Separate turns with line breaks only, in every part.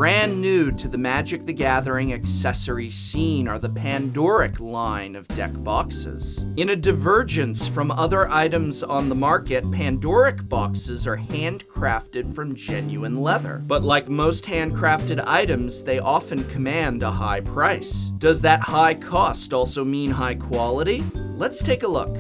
Brand new to the Magic the Gathering accessory scene are the Pandoric line of deck boxes. In a divergence from other items on the market, Pandoric boxes are handcrafted from genuine leather. But like most handcrafted items, they often command a high price. Does that high cost also mean high quality? Let's take a look.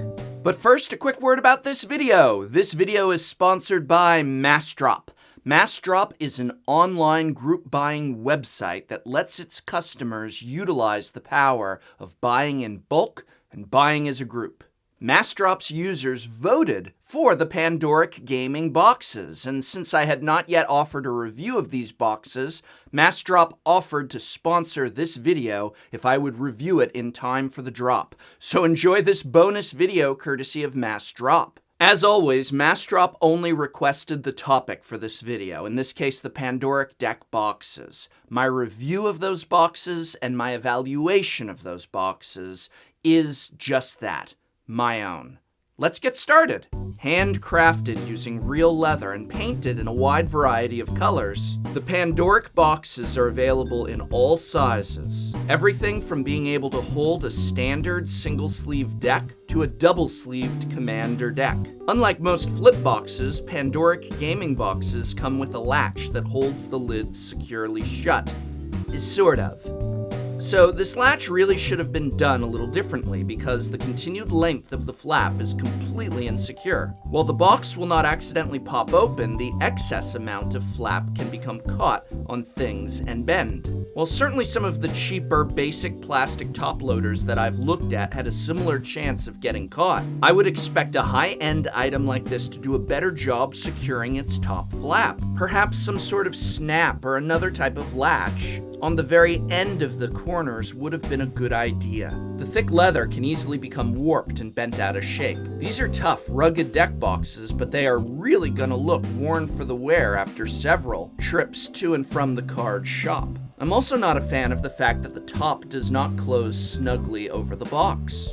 But first, a quick word about this video. This video is sponsored by MassDrop. MassDrop is an online group buying website that lets its customers utilize the power of buying in bulk and buying as a group. MassDrop's users voted for the Pandoric gaming boxes, and since I had not yet offered a review of these boxes, MassDrop offered to sponsor this video if I would review it in time for the drop. So enjoy this bonus video courtesy of MassDrop. As always, MassDrop only requested the topic for this video, in this case the Pandoric Deck Boxes. My review of those boxes and my evaluation of those boxes is just that, my own. Let's get started. Handcrafted using real leather and painted in a wide variety of colors, the Pandoric boxes are available in all sizes. Everything from being able to hold a standard single-sleeve deck to a double-sleeved commander deck. Unlike most flip boxes, Pandoric gaming boxes come with a latch that holds the lids securely shut. Sort of. So this latch really should have been done a little differently because the continued length of the flap is completely insecure. While the box will not accidentally pop open, the excess amount of flap can become caught on things and bend. While certainly some of the cheaper basic plastic top loaders that I've looked at had a similar chance of getting caught, I would expect a high-end item like this to do a better job securing its top flap. Perhaps some sort of snap or another type of latch on the very end of the corners would have been a good idea. The thick leather can easily become warped and bent out of shape. These are tough, rugged deck boxes, but they are really gonna look worn for the wear after several trips to and from the card shop. I'm also not a fan of the fact that the top does not close snugly over the box.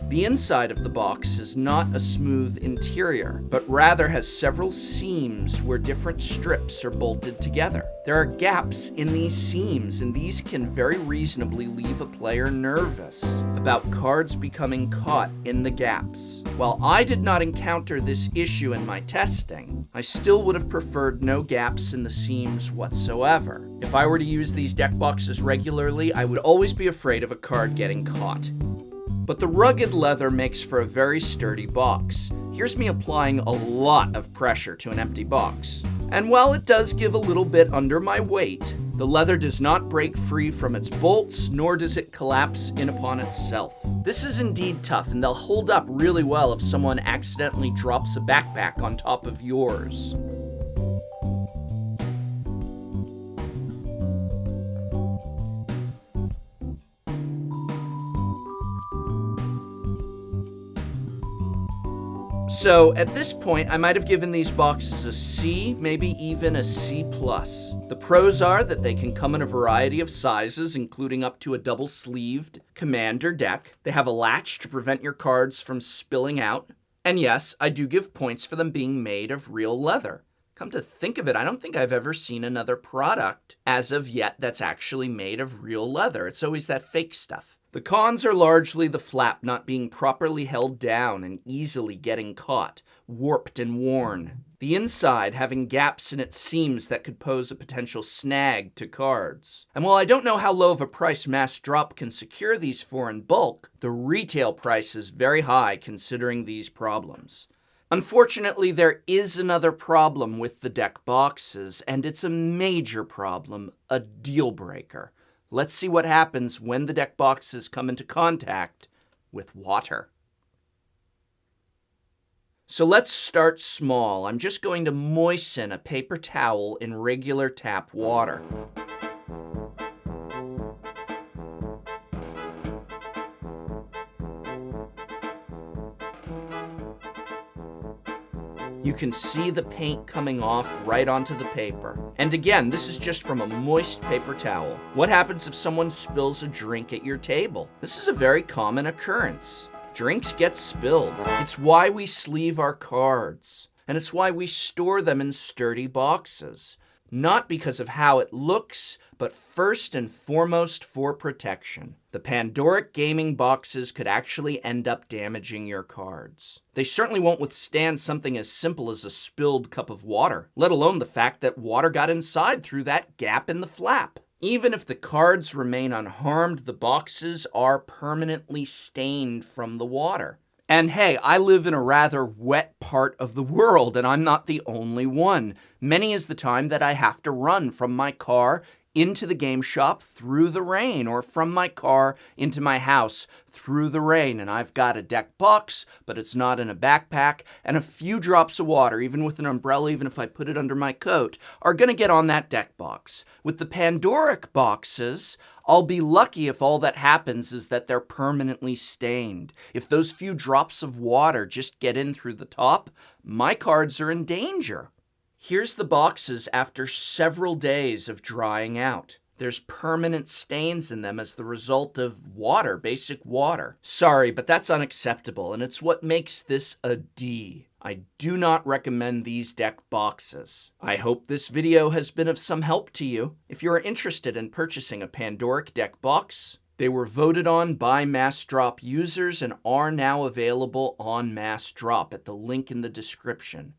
The inside of the box is not a smooth interior, but rather has several seams where different strips are bolted together. There are gaps in these seams, and these can very reasonably leave a player nervous about cards becoming caught in the gaps. While I did not encounter this issue in my testing, I still would have preferred no gaps in the seams whatsoever. If I were to use these deck boxes regularly, I would always be afraid of a card getting caught. But the rugged leather makes for a very sturdy box. Here's me applying a lot of pressure to an empty box. And while it does give a little bit under my weight, the leather does not break free from its bolts, nor does it collapse in upon itself. This is indeed tough, and they'll hold up really well if someone accidentally drops a backpack on top of yours. So at this point, I might have given these boxes a C, maybe even a C+. The pros are that they can come in a variety of sizes, including up to a double-sleeved commander deck. They have a latch to prevent your cards from spilling out. And yes, I do give points for them being made of real leather. Come to think of it, I don't think I've ever seen another product as of yet that's actually made of real leather. It's always that fake stuff. The cons are largely the flap not being properly held down and easily getting caught, warped and worn. The inside having gaps in its seams that could pose a potential snag to cards. And while I don't know how low of a price MassDrop can secure these for in bulk, the retail price is very high considering these problems. Unfortunately, there is another problem with the deck boxes, and it's a major problem, a deal breaker. Let's see what happens when the deck boxes come into contact with water. So let's start small. I'm just going to moisten a paper towel in regular tap water. You can see the paint coming off right onto the paper. And again, this is just from a moist paper towel. What happens if someone spills a drink at your table? This is a very common occurrence. Drinks get spilled. It's why we sleeve our cards. and it's why we store them in sturdy boxes. Not because of how it looks, but first and foremost for protection. The Pandoric gaming boxes could actually end up damaging your cards. They certainly won't withstand something as simple as a spilled cup of water, let alone the fact that water got inside through that gap in the flap. Even if the cards remain unharmed, the boxes are permanently stained from the water. And hey, I live in a rather wet part of the world, and I'm not the only one. Many is the time that I have to run from my car into the game shop through the rain, or from my car into my house through the rain, and I've got a deck box, but it's not in a backpack, and a few drops of water, even with an umbrella, even if I put it under my coat, are gonna get on that deck box. With the Pandoric boxes, I'll be lucky if all that happens is that they're permanently stained. If those few drops of water just get in through the top, my cards are in danger. Here's the boxes after several days of drying out. There's permanent stains in them as the result of water, basic water. Sorry, but that's unacceptable, and it's what makes this a D. I do not recommend these deck boxes. I hope this video has been of some help to you. If you are interested in purchasing a Pandoric deck box, they were voted on by Mass Drop users and are now available on Mass Drop at the link in the description.